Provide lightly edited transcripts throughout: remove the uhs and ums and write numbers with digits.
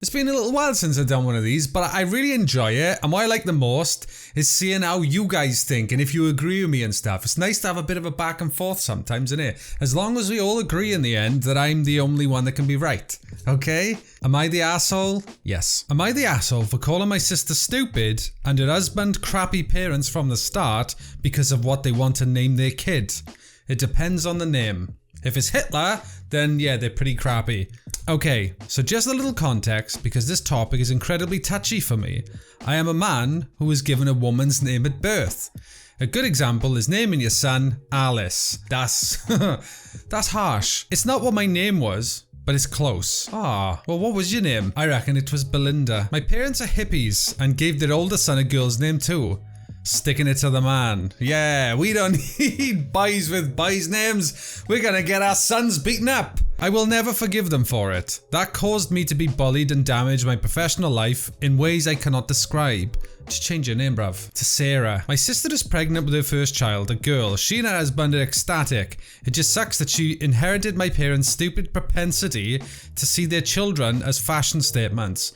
It's been a little while since I've done one of these, but I really enjoy it, and what I like the most is seeing how you guys think and if you agree with me and stuff. It's nice to have a bit of a back and forth sometimes, isn't it? As long as we all agree in the end that I'm the only one that can be right. Okay? Am I the asshole? Yes. Am I the asshole for calling my sister stupid and her husband crappy parents from the start because of what they want to name their kid? It depends on the name. If it's Hitler, then yeah, they're pretty crappy. Okay, so just a little context, because this topic is incredibly touchy for me. I am a man who was given a woman's name at birth. A good example is naming your son Alice. That's harsh. It's not what my name was, but it's close. Ah, well, what was your name? I reckon it was Belinda. My parents are hippies and gave their older son a girl's name too. Sticking it to the man. Yeah, we don't need boys with boys' names. We're gonna get our sons beaten up. I will never forgive them for it. That caused me to be bullied and damage my professional life in ways I cannot describe. Just change your name, bruv. To Sarah. My sister is pregnant with her first child, a girl. She and her husband are ecstatic. It just sucks that she inherited my parents' stupid propensity to see their children as fashion statements.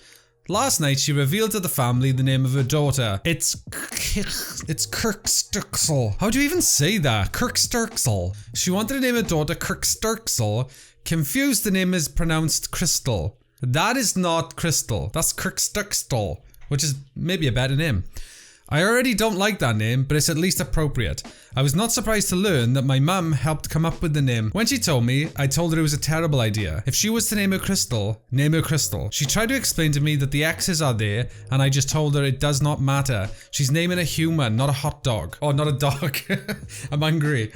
Last night, she revealed to the family the name of her daughter. It's Kirksturksel. How do you even say that? Kirksturksel. She wanted to name her daughter Kirksturksel. Confused the name is pronounced Crystal. That is not Crystal. That's Kirksturksel, which is maybe a better name. I already don't like that name, but it's at least appropriate. I was not surprised to learn that my mum helped come up with the name. When she told me, I told her it was a terrible idea. If she was to name her Crystal, name her Crystal. She tried to explain to me that the X's are there, and I just told her it does not matter. She's naming a human, not a hot dog. Oh, not a dog. I'm hungry.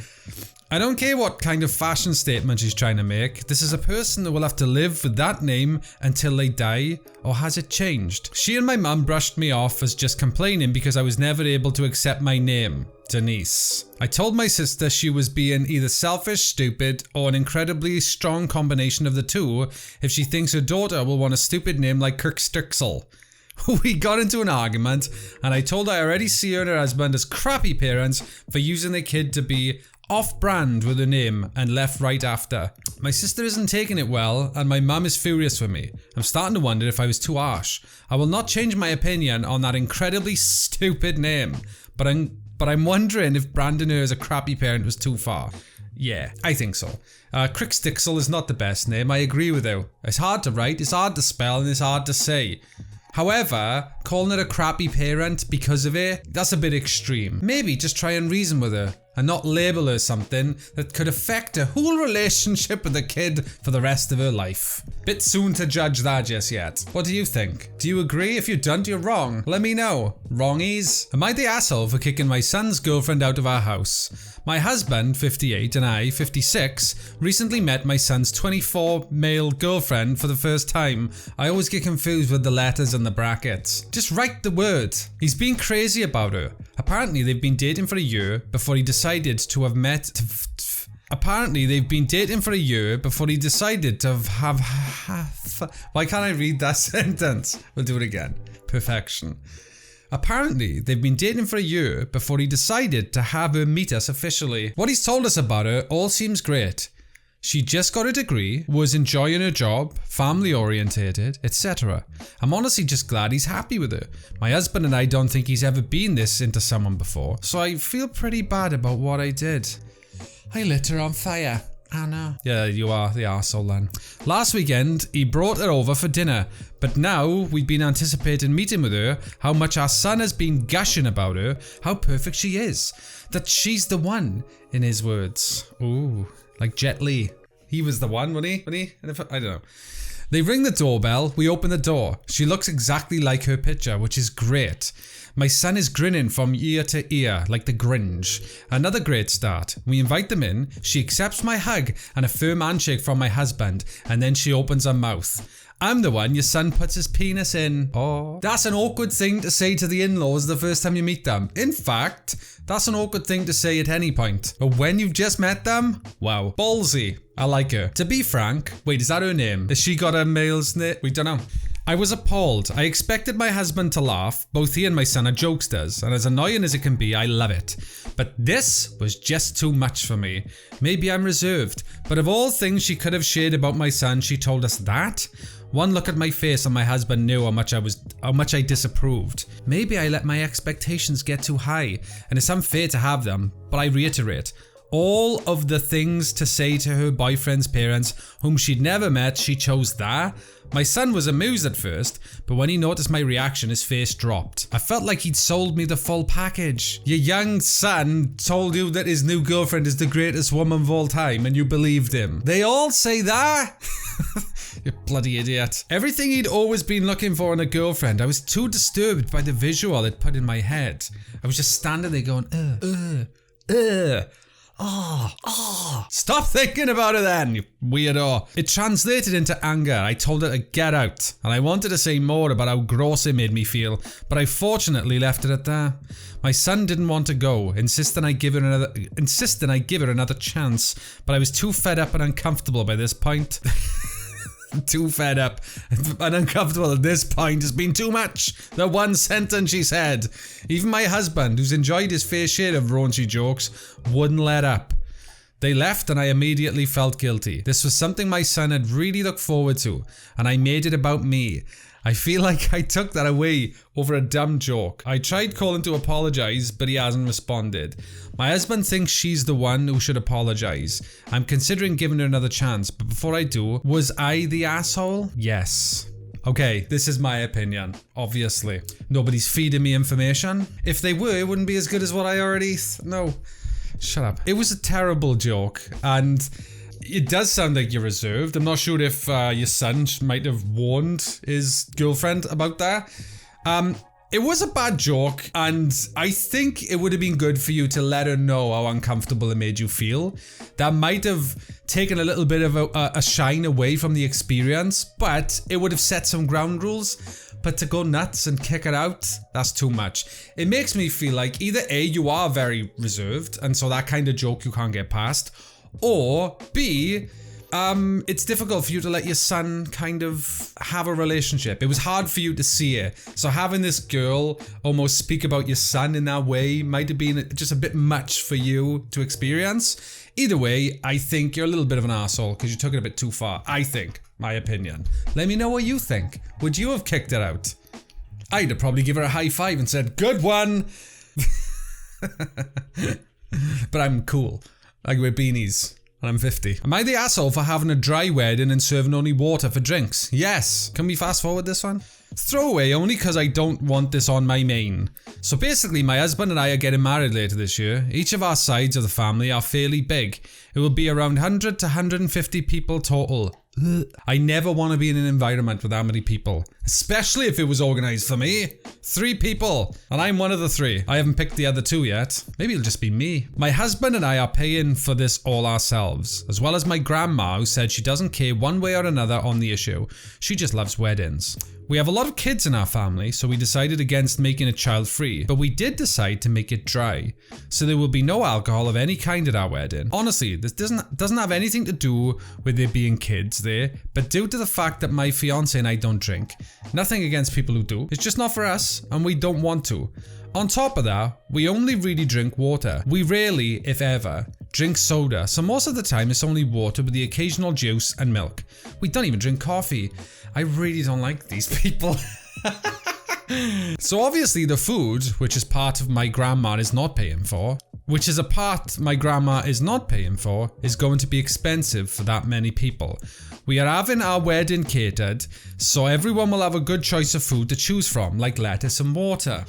I don't care what kind of fashion statement she's trying to make. This is a person that will have to live with that name until they die, or has it changed? She and my mum brushed me off as just complaining because I was never able to accept my name, Denise. I told my sister she was being either selfish, stupid, or an incredibly strong combination of the two if she thinks her daughter will want a stupid name like Kirksturksel. We got into an argument, and I told her I already see her and her husband as crappy parents for using their kid to be off-brand with her name, and left right after. My sister isn't taking it well, and my mum is furious with me. I'm starting to wonder if I was too harsh. I will not change my opinion on that incredibly stupid name, but I'm wondering if branding her as a crappy parent was too far. Yeah, I think so. Kirksturksel is not the best name, I agree with you. It's hard to write, it's hard to spell, and it's hard to say. However, calling her a crappy parent because of it, that's a bit extreme. Maybe just try and reason with her and not label her something that could affect her whole relationship with the kid for the rest of her life. Bit soon to judge that just yet. What do you think? Do you agree? If you don't, you're wrong. Let me know. Wrongies? Am I the asshole for kicking my son's girlfriend out of our house? My husband, 58, and I, 56, recently met my son's 24 male girlfriend for the first time. I always get confused with the letters and the brackets. Just write the word. He's been crazy about her. Apparently, they've been dating for a year before he decided to have met... Apparently, they've been dating for a year before he decided to have... Why can't I read that sentence? We'll do it again. Perfection. Apparently, they've been dating for a year before he decided to have her meet us officially. What he's told us about her all seems great. She just got a degree, was enjoying her job, family orientated, etc. I'm honestly just glad he's happy with her. My husband and I don't think he's ever been this into someone before, so I feel pretty bad about what I did. I lit her on fire. I know. Yeah, you are the arsehole then. Last weekend, he brought her over for dinner, but now we've been anticipating meeting with her, how much our son has been gushing about her, how perfect she is, that she's the one, in his words. Ooh, like Jet Li. He was the one, wasn't he? I don't know. They ring the doorbell, we open the door. She looks exactly like her picture, which is great. My son is grinning from ear to ear, like the Grinch. Another great start. We invite them in, she accepts my hug and a firm handshake from my husband, and then she opens her mouth. I'm the one your son puts his penis in. Oh. That's an awkward thing to say to the in-laws the first time you meet them. In fact, that's an awkward thing to say at any point. But when you've just met them, wow. Ballsy. I like her. To be frank, wait, is that her name? Has she got a male's name? We don't know. I was appalled. I expected my husband to laugh. Both he and my son are jokesters, and as annoying as it can be, I love it. But this was just too much for me. Maybe I'm reserved, but of all things she could have shared about my son, she told us that? One look at my face and my husband knew how much I disapproved. Maybe I let my expectations get too high, and it's unfair to have them, but I reiterate, all of the things to say to her boyfriend's parents, whom she'd never met, she chose that. My son was amused at first, but when he noticed my reaction, his face dropped. I felt like he'd sold me the full package. Your young son told you that his new girlfriend is the greatest woman of all time, and you believed him. They all say that? You bloody idiot. Everything he'd always been looking for in a girlfriend, I was too disturbed by the visual it put in my head. I was just standing there going, Stop thinking about it then, you weirdo. It translated into anger. I told her to get out, and I wanted to say more about how gross it made me feel, but I fortunately left it at that. My son didn't want to go, insisting I give her another chance, but I was too fed up and uncomfortable by this point. Too fed up and uncomfortable at this point has been too much. The one sentence she said. Even my husband, who's enjoyed his fair share of raunchy jokes, wouldn't let up. They left and I immediately felt guilty. This was something my son had really looked forward to, and I made it about me. I feel like I took that away over a dumb joke. I tried calling to apologise, but he hasn't responded. My husband thinks she's the one who should apologise. I'm considering giving her another chance, but before I do, was I the asshole? Yes. Okay, this is my opinion, obviously. Nobody's feeding me information. If they were, it wouldn't be as good as what I already... No. Shut up. It was a terrible joke, and... It does sound like you're reserved. I'm not sure if your son might have warned his girlfriend about that. It was a bad joke, and I think it would have been good for you to let her know how uncomfortable it made you feel. That might have taken a little bit of a shine away from the experience, but it would have set some ground rules. But to go nuts and kick it out, that's too much. It makes me feel like either A, you are very reserved, and so that kind of joke you can't get past, or B, it's difficult for you to let your son kind of have a relationship. It was hard for you to see it. So having this girl almost speak about your son in that way might have been just a bit much for you to experience. Either way, I think you're a little bit of an asshole because you took it a bit too far. I think, my opinion. Let me know what you think. Would you have kicked it out? I'd have probably given her a high five and said, good one. But I'm cool. I wear beanies, and I'm 50. Am I the asshole for having a dry wedding and serving only water for drinks? Yes. Can we fast forward this one? Throwaway only because I don't want this on my main. So basically, my husband and I are getting married later this year. Each of our sides of the family are fairly big. It will be around 100 to 150 people total. I never want to be in an environment with that many people, especially if it was organised for me. 3 people, and I'm one of the 3. I haven't picked the other 2 yet. Maybe it'll just be me. My husband and I are paying for this all ourselves, as well as my grandma, who said she doesn't care one way or another on the issue. She just loves weddings. We have a lot of kids in our family, so we decided against making it child-free, but we did decide to make it dry. So there will be no alcohol of any kind at our wedding. Honestly, this doesn't have anything to do with there being kids there, but due to the fact that my fiance and I don't drink. Nothing against people who do, it's just not for us, and we don't want to. On top of that, we only really drink water. We rarely, if ever, drink soda, so most of the time it's only water with the occasional juice and milk. We don't even drink coffee. I really don't like these people. So obviously the food, which is part of my grandma is not paying for, is going to be expensive for that many people. We are having our wedding catered, so everyone will have a good choice of food to choose from, like lettuce and water.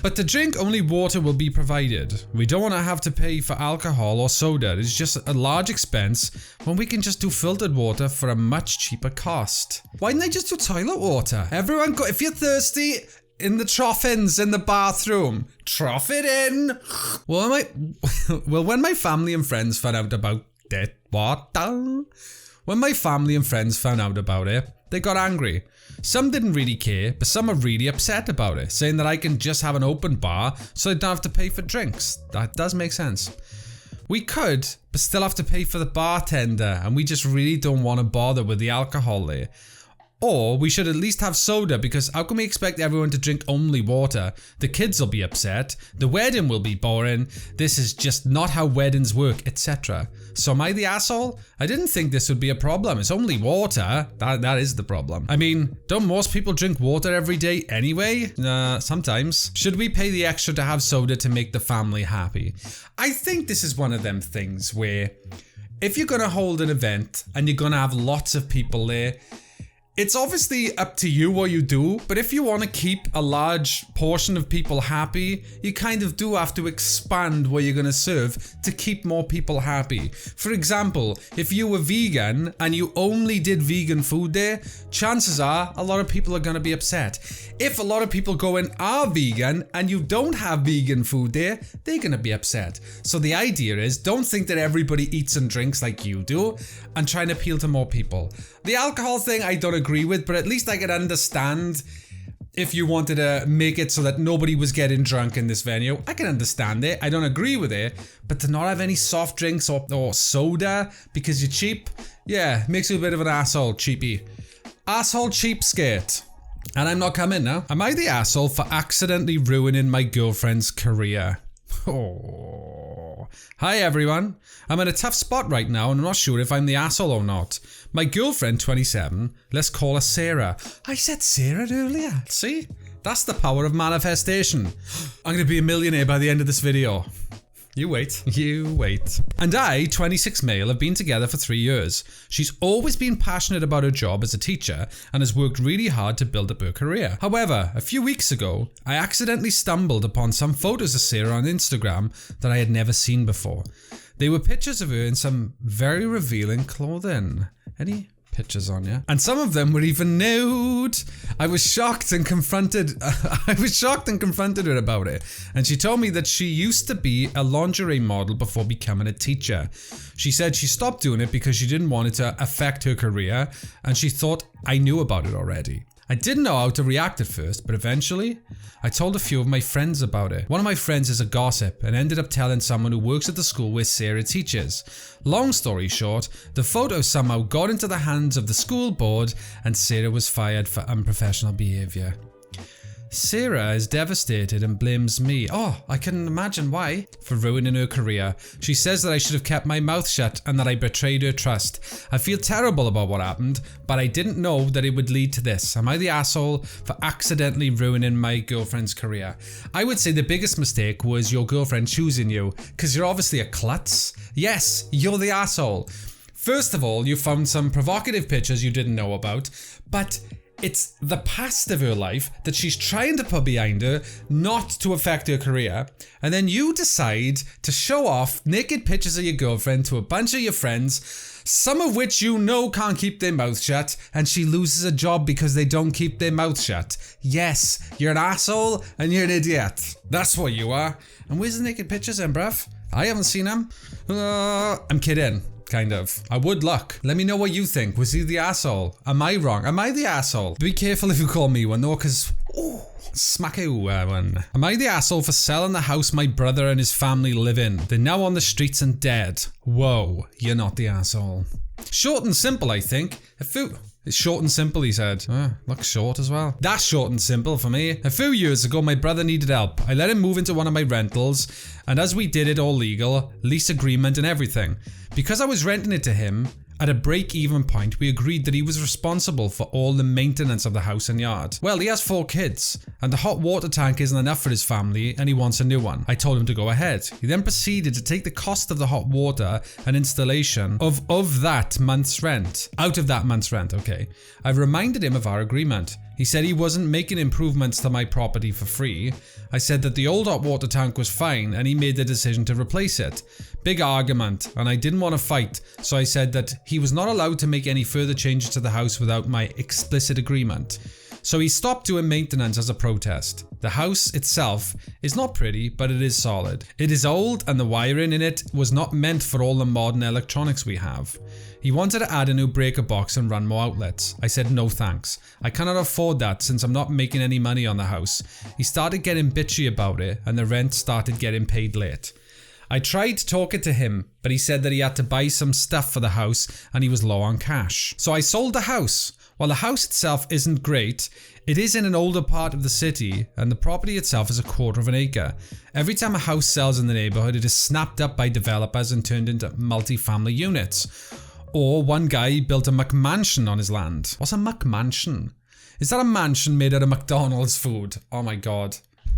But to drink, only water will be provided. We don't want to have to pay for alcohol or soda. It's just a large expense when we can just do filtered water for a much cheaper cost. Why didn't they just do toilet water? Everyone go, if you're thirsty, in the trough-ins in the bathroom. Trough it in. Well, when my family and friends found out about it, they got angry. Some didn't really care, but some are really upset about it, saying that I can just have an open bar so I don't have to pay for drinks. That does make sense. We could, but still have to pay for the bartender, and we just really don't want to bother with the alcohol there. Or we should at least have soda, because how can we expect everyone to drink only water? The kids will be upset, the wedding will be boring, this is just not how weddings work, etc. So am I the asshole? I didn't think this would be a problem. It's only water. That is the problem. I mean, don't most people drink water every day anyway? Sometimes. Should we pay the extra to have soda to make the family happy? I think this is one of them things where if you're gonna hold an event and you're gonna have lots of people there, it's obviously up to you what you do, but if you want to keep a large portion of people happy, you kind of do have to expand what you're going to serve to keep more people happy. For example, if you were vegan and you only did vegan food there, chances are a lot of people are going to be upset. If a lot of people go and are vegan and you don't have vegan food there, they're going to be upset. So the idea is, don't think that everybody eats and drinks like you do and try and appeal to more people. The alcohol thing I don't agree with, but at least I could understand if you wanted to make it so that nobody was getting drunk in this venue. I can understand it. I don't agree with it, but to not have any soft drinks or soda because you're cheap, yeah, makes you a bit of an asshole, cheapie. Asshole cheapskate. And I'm not coming now. Am I the asshole for accidentally ruining my girlfriend's career? Oh. Hi everyone. I'm in a tough spot right now and I'm not sure if I'm the asshole or not. My girlfriend, 27, let's call her Sarah. I said Sarah earlier. See? That's the power of manifestation. I'm gonna be a millionaire by the end of this video. You wait. You wait. And I, 26 male, have been together for 3 years. She's always been passionate about her job as a teacher and has worked really hard to build up her career. However, a few weeks ago, I accidentally stumbled upon some photos of Sarah on Instagram that I had never seen before. They were pictures of her in some very revealing clothing. Any pictures on you? And some of them were even nude. I was shocked and confronted her about it. And she told me that she used to be a lingerie model before becoming a teacher. She said she stopped doing it because she didn't want it to affect her career and she thought I knew about it already. I didn't know how to react at first, but eventually I told a few of my friends about it. One of my friends is a gossip and ended up telling someone who works at the school where Sarah teaches. Long story short, the photo somehow got into the hands of the school board and Sarah was fired for unprofessional behaviour. Sarah is devastated and blames me, I can imagine why, for ruining her career. She says that I should have kept my mouth shut and that I betrayed her trust. I feel terrible about what happened, but I didn't know that it would lead to this. Am I the asshole for accidentally ruining my girlfriend's career? I would say the biggest mistake was your girlfriend choosing you, because you're obviously a klutz. Yes, you're the asshole. First of all, you found some provocative pictures you didn't know about, but it's the past of her life that she's trying to put behind her, not to affect her career. And then you decide to show off naked pictures of your girlfriend to a bunch of your friends, some of which you know can't keep their mouth shut, and she loses a job because they don't keep their mouth shut. Yes, you're an asshole and you're an idiot. That's what you are. And where's the naked pictures then, bruv? I haven't seen them. I'm kidding. Kind of. I would look. Let me know what you think. Was he the asshole? Am I wrong? Am I the asshole? Be careful if you call me one though, because smack you one. Am I the asshole for selling the house my brother and his family live in? They're now on the streets and dead. Whoa, you're not the asshole. Short and simple, I think. It's short and simple, he said. Looks short as well. That's short and simple for me. A few years ago, my brother needed help. I let him move into one of my rentals, and as we did it all legal, lease agreement and everything. Because I was renting it to him, at a break-even point, we agreed that he was responsible for all the maintenance of the house and yard. Well, he has 4 kids, and the hot water tank isn't enough for his family, and he wants a new one. I told him to go ahead. He then proceeded to take the cost of the hot water and installation of that month's rent. Out of that month's rent, okay. I reminded him of our agreement. He said he wasn't making improvements to my property for free. I said that the old hot water tank was fine and he made the decision to replace it. Big argument, and I didn't want to fight, so I said that he was not allowed to make any further changes to the house without my explicit agreement. So he stopped doing maintenance as a protest. The house itself is not pretty, but it is solid. It is old and the wiring in it was not meant for all the modern electronics we have. He wanted to add a new breaker box and run more outlets. I said no thanks. I cannot afford that since I'm not making any money on the house. He started getting bitchy about it and the rent started getting paid late. I tried talking to him, but he said that he had to buy some stuff for the house and he was low on cash. So I sold the house. While the house itself isn't great, it is in an older part of the city, and the property itself is 1/4 of an acre. Every time a house sells in the neighborhood, it is snapped up by developers and turned into multi-family units. Or one guy built a McMansion on his land. What's a McMansion? Is that a mansion made out of McDonald's food? Oh my god.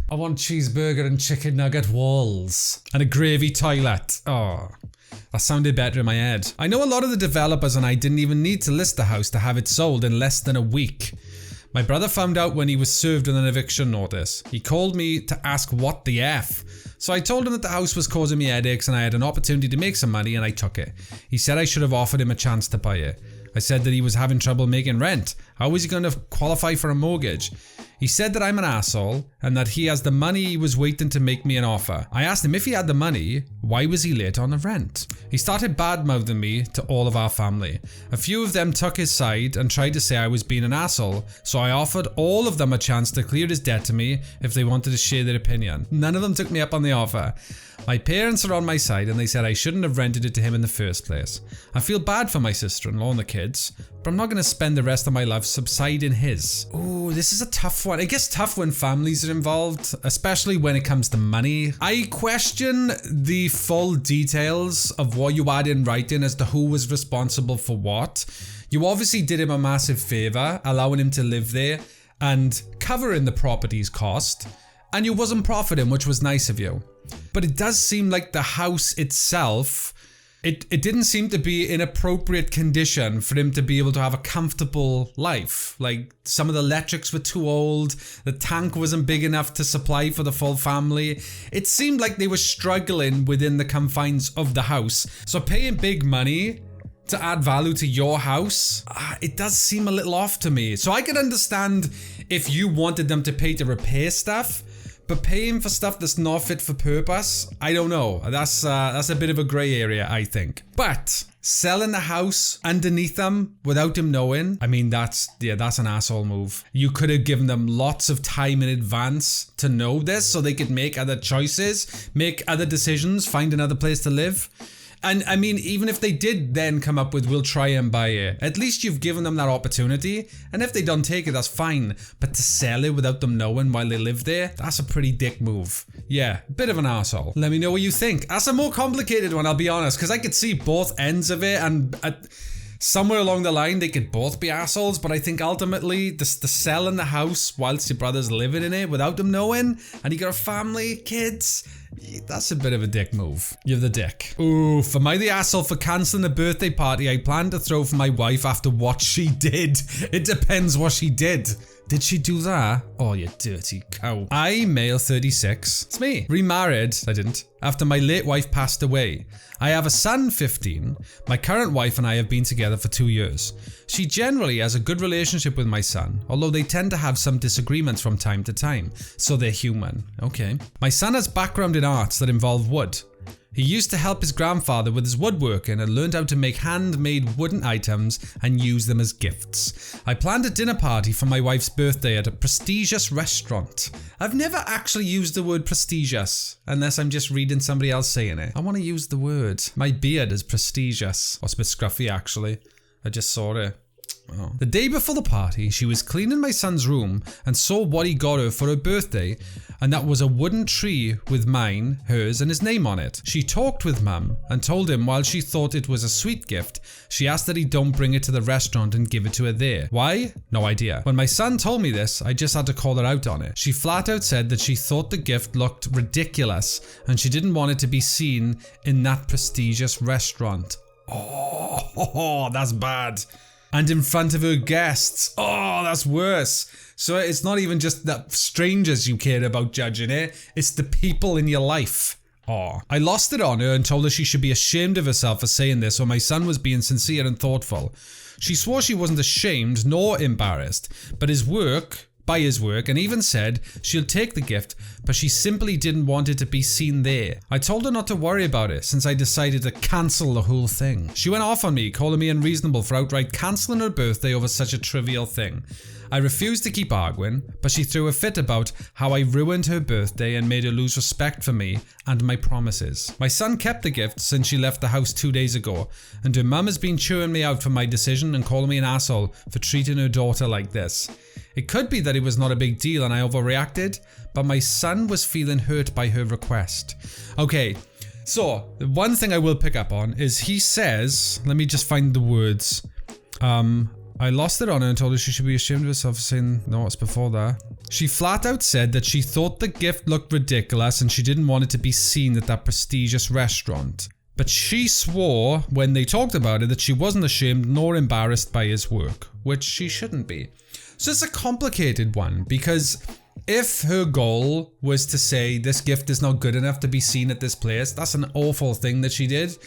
I want cheeseburger and chicken nugget walls. And a gravy toilet. Oh, that sounded better in my head. I know a lot of the developers and I didn't even need to list the house to have it sold in less than a week. My brother found out when he was served with an eviction notice. He called me to ask what the F. So I told him that the house was causing me headaches and I had an opportunity to make some money and I took it. He said I should have offered him a chance to buy it. I said that he was having trouble making rent. How was he going to qualify for a mortgage? He said that I'm an asshole and that he has the money. He was waiting to make me an offer. I asked him if he had the money, why was he late on the rent? He started bad-mouthing me to all of our family. A few of them took his side and tried to say I was being an asshole, so I offered all of them a chance to clear his debt to me if they wanted to share their opinion. None of them took me up on the offer. My parents are on my side and they said I shouldn't have rented it to him in the first place. I feel bad for my sister-in-law and the kids, but I'm not going to spend the rest of my life subsiding his. Ooh, this is a tough one. It gets tough when families are involved, especially when it comes to money. I question the full details of what you had in writing as to who was responsible for what. You obviously did him a massive favor, allowing him to live there and covering the property's cost, and you wasn't profiting, which was nice of you. But it does seem like the house itself, it didn't seem to be in appropriate condition for him to be able to have a comfortable life. Like, some of the electrics were too old, the tank wasn't big enough to supply for the full family. It seemed like they were struggling within the confines of the house. So paying big money to add value to your house, it does seem a little off to me. So I could understand if you wanted them to pay to repair stuff, but paying for stuff that's not fit for purpose, I don't know. That's a bit of a grey area, I think. But selling the house underneath them without him knowing, I mean, that's an asshole move. You could have given them lots of time in advance to know this so they could make other choices, make other decisions, find another place to live. And I mean, even if they did then come up with, we'll try and buy it, at least you've given them that opportunity. And if they don't take it, that's fine. But to sell it without them knowing while they live there, that's a pretty dick move. Yeah, bit of an arsehole. Let me know what you think. That's a more complicated one, I'll be honest, because I could see both ends of it, and somewhere along the line they could both be assholes. But I think ultimately the selling the house whilst your brother's living in it without them knowing, and you got a family, kids, that's a bit of a dick move. You're the dick. Oof, am I the asshole for cancelling the birthday party I planned to throw for my wife after what she did? It depends what she did. Did she do that? Oh, you dirty cow. I, male 36, it's me, remarried, I didn't, after my late wife passed away. I have a son, 15. My current wife and I have been together for 2 years. She generally has a good relationship with my son, although they tend to have some disagreements from time to time, so they're human. Okay. My son has background in arts that involve wood. He used to help his grandfather with his woodworking and learned how to make handmade wooden items and use them as gifts. I planned a dinner party for my wife's birthday at a prestigious restaurant. I've never actually used the word prestigious, unless I'm just reading somebody else saying it. I want to use the word. My beard is prestigious. Oh, it's a bit scruffy actually. I just saw it. Oh. The day before the party, she was cleaning my son's room and saw what he got her for her birthday, and that was a wooden tree with mine, hers, and his name on it. She talked with Mum and told him while she thought it was a sweet gift, she asked that he don't bring it to the restaurant and give it to her there. Why? No idea. When my son told me this, I just had to call her out on it. She flat out said that she thought the gift looked ridiculous and she didn't want it to be seen in that prestigious restaurant. Oh, that's bad. And in front of her guests. Oh, that's worse. So it's not even just the strangers you care about judging it, it's the people in your life. Oh, I lost it on her and told her she should be ashamed of herself for saying this when my son was being sincere and thoughtful. She swore she wasn't ashamed nor embarrassed, but by his work, and even said she'll take the gift, but she simply didn't want it to be seen there. I told her not to worry about it since I decided to cancel the whole thing. She went off on me, calling me unreasonable for outright cancelling her birthday over such a trivial thing. I refused to keep arguing, but she threw a fit about how I ruined her birthday and made her lose respect for me and my promises. My son kept the gift since she left the house 2 days ago, and her mum has been chewing me out for my decision and calling me an asshole for treating her daughter like this. It could be that it was not a big deal and I overreacted, but my son was feeling hurt by her request. Okay, so the one thing I will pick up on is he says, let me just find the words. I lost it on her and told her she should be ashamed of herself for saying no, it's before that. She flat out said that she thought the gift looked ridiculous and she didn't want it to be seen at that prestigious restaurant. But she swore when they talked about it that she wasn't ashamed nor embarrassed by his work, which she shouldn't be. So it's a complicated one, because if her goal was to say this gift is not good enough to be seen at this place, that's an awful thing that she did.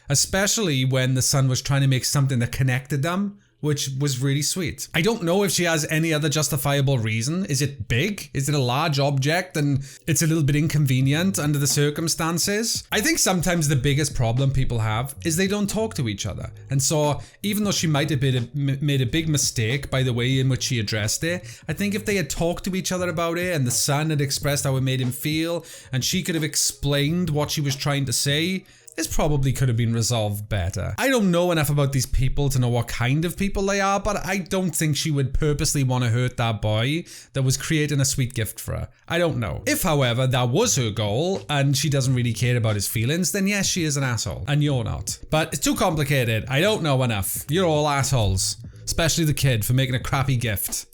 Especially when the son was trying to make something that connected them, which was really sweet. I don't know if she has any other justifiable reason. Is it big? Is it a large object and it's a little bit inconvenient under the circumstances? I think sometimes the biggest problem people have is they don't talk to each other. And so even though she might have made a big mistake by the way in which she addressed it, I think if they had talked to each other about it and the son had expressed how it made him feel and she could have explained what she was trying to say, this probably could have been resolved better. I don't know enough about these people to know what kind of people they are, but I don't think she would purposely want to hurt that boy that was creating a sweet gift for her. I don't know. If, however, that was her goal and she doesn't really care about his feelings, then yes, she is an asshole. And you're not. But it's too complicated. I don't know enough. You're all assholes. Especially the kid for making a crappy gift.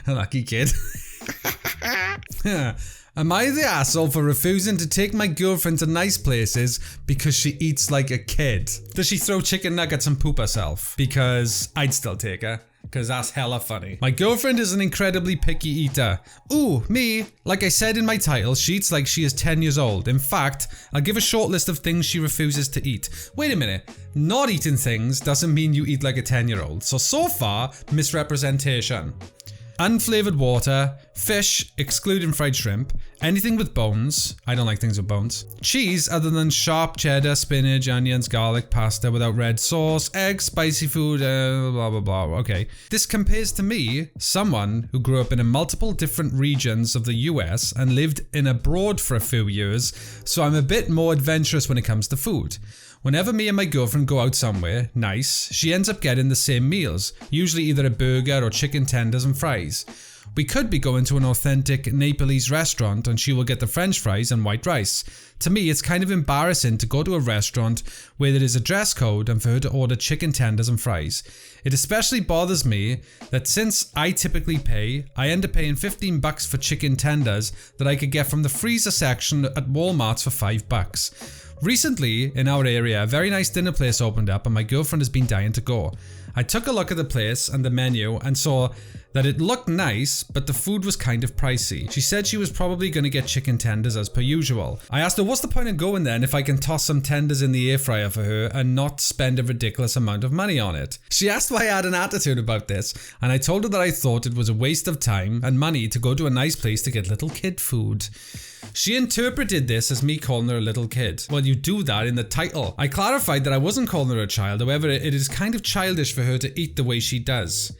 Lucky kid. Am I the asshole for refusing to take my girlfriend to nice places because she eats like a kid? Does she throw chicken nuggets and poop herself? Because I'd still take her, because that's hella funny. My girlfriend is an incredibly picky eater. Ooh, me. Like I said in my title, she eats like she is 10 years old. In fact, I'll give a short list of things she refuses to eat. Wait a minute. Not eating things doesn't mean you eat like a 10-year-old. So far, misrepresentation. Unflavored water, fish, excluding fried shrimp, anything with bones, I don't like things with bones, cheese other than sharp cheddar, spinach, onions, garlic, pasta without red sauce, eggs, spicy food, blah blah blah, okay. This compares to me, someone who grew up in multiple different regions of the US and lived in abroad for a few years, so I'm a bit more adventurous when it comes to food. Whenever me and my girlfriend go out somewhere nice, she ends up getting the same meals, usually either a burger or chicken tenders and fries. We could be going to an authentic Nepalese restaurant and she will get the french fries and white rice. To me, it's kind of embarrassing to go to a restaurant where there is a dress code and for her to order chicken tenders and fries. It especially bothers me that since I typically pay, I end up paying $15 for chicken tenders that I could get from the freezer section at Walmart for $5. Recently, in our area, a very nice dinner place opened up and my girlfriend has been dying to go. I took a look at the place and the menu and saw that it looked nice, but the food was kind of pricey. She said she was probably going to get chicken tenders as per usual. I asked her what's the point of going then if I can toss some tenders in the air fryer for her and not spend a ridiculous amount of money on it. She asked why I had an attitude about this, and I told her that I thought it was a waste of time and money to go to a nice place to get little kid food. She interpreted this as me calling her a little kid. Well, you do that in the title. I clarified that I wasn't calling her a child, however, it is kind of childish for her to eat the way she does.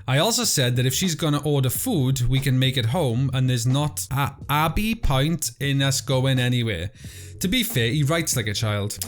I also said that if she's gonna order food, we can make it home and there's not a abby point in us going anywhere. To be fair, he writes like a child.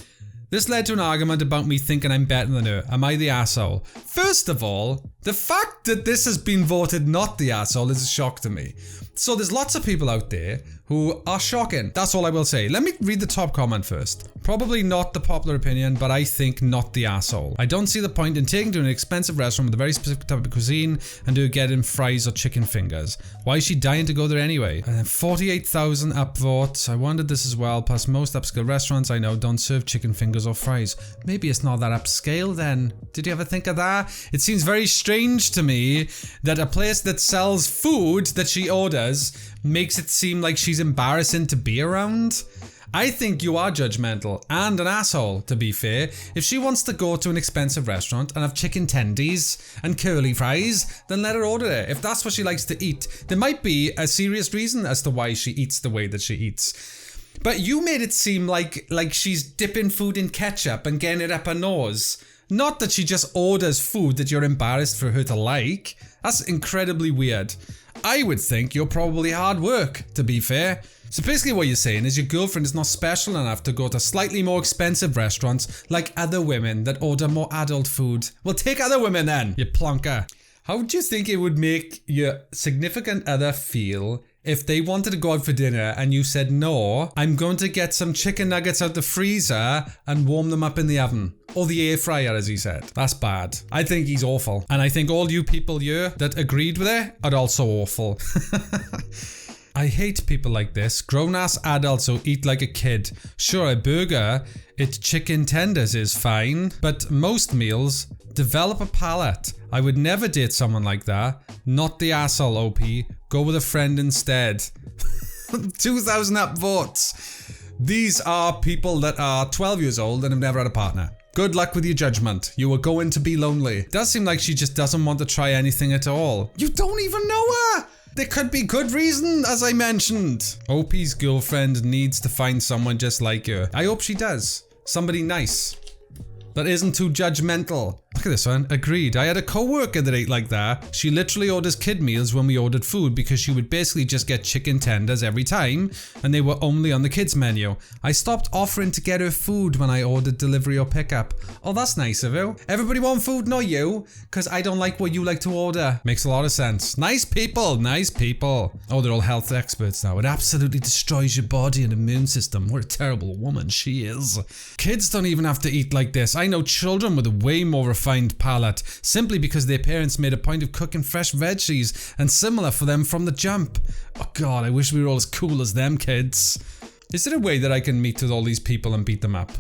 This led to an argument about me thinking I'm better than her. Am I the asshole? First of all, the fact that this has been voted not the asshole is a shock to me. So there's lots of people out there who are shocking. That's all I will say. Let me read the top comment first. Probably not the popular opinion, but I think not the asshole. I don't see the point in taking to an expensive restaurant with a very specific type of cuisine and do getting fries or chicken fingers. Why is she dying to go there anyway? And then 48,000 upvotes. I wondered this as well. Plus most upscale restaurants I know don't serve chicken fingers or fries. Maybe it's not that upscale then. Did you ever think of that? It seems very strange to me that a place that sells food that she orders makes it seem like she's embarrassing to be around. I think you are judgmental and an asshole, to be fair. If she wants to go to an expensive restaurant and have chicken tendies and curly fries, then let her order it. If that's what she likes to eat, there might be a serious reason as to why she eats the way that she eats. But you made it seem like she's dipping food in ketchup and getting it up her nose. Not that she just orders food that you're embarrassed for her to like. That's incredibly weird. I would think you're probably hard work, to be fair. So basically what you're saying is your girlfriend is not special enough to go to slightly more expensive restaurants like other women that order more adult food. Well, take other women then, you plonker. How do you think it would make your significant other feel if they wanted to go out for dinner and you said, no, I'm going to get some chicken nuggets out the freezer and warm them up in the oven? Or the air fryer, as he said. That's bad. I think he's awful. And I think all you people here that agreed with it are also awful. I hate people like this. Grown-ass adults who eat like a kid. Sure, a burger, its chicken tenders is fine, but most meals, develop a palate. I would never date someone like that. Not the asshole, OP. Go with a friend instead. 2,000 upvotes. These are people that are 12 years old and have never had a partner. Good luck with your judgment. You are going to be lonely. It does seem like she just doesn't want to try anything at all. You don't even know her! There could be good reason, as I mentioned. OP's girlfriend needs to find someone just like her. I hope she does. Somebody nice. That isn't too judgmental. Look at this one. Agreed. I had a co-worker that ate like that. She literally orders kid meals when we ordered food because she would basically just get chicken tenders every time and they were only on the kids menu. I stopped offering to get her food when I ordered delivery or pickup. Oh, that's nice of you. Everybody want food, not you, because I don't like what you like to order. Makes a lot of sense. Nice people. Nice people. Oh, they're all health experts now. It absolutely destroys your body and immune system. What a terrible woman she is. Kids don't even have to eat like this. I know children with a way more refined palate simply because their parents made a point of cooking fresh veggies and similar for them from the jump. Oh god, I wish we were all as cool as them kids. Is there a way that I can meet with all these people and beat them up?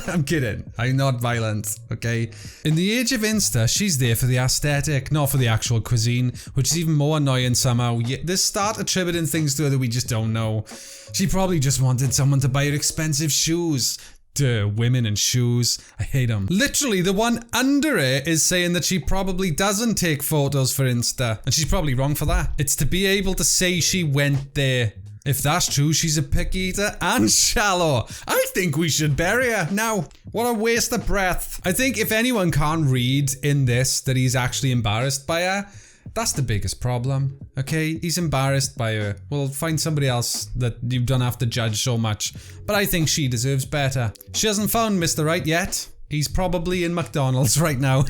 I'm kidding. I'm not violent, okay? In the age of Insta, she's there for the aesthetic, not for the actual cuisine, which is even more annoying somehow. They start attributing things to her that we just don't know. She probably just wanted someone to buy her expensive shoes. Duh, women and shoes. I hate them. Literally, the one under it is saying that she probably doesn't take photos for Insta. And she's probably wrong for that. It's to be able to say she went there. If that's true, she's a picky eater and shallow. I think we should bury her. Now, what a waste of breath. I think if anyone can't read in this that he's actually embarrassed by her, that's the biggest problem, okay? He's embarrassed by her. Well, find somebody else that you don't have to judge so much. But I think she deserves better. She hasn't found Mr. Right yet. He's probably in McDonald's right now.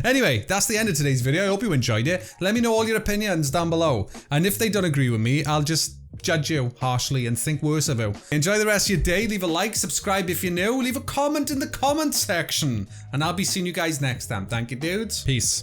Anyway, that's the end of today's video. I hope you enjoyed it. Let me know all your opinions down below. And if they don't agree with me, I'll just judge you harshly and think worse of you. Enjoy the rest of your day. Leave a like, subscribe if you're new. Leave a comment in the comment section. And I'll be seeing you guys next time. Thank you, dudes. Peace.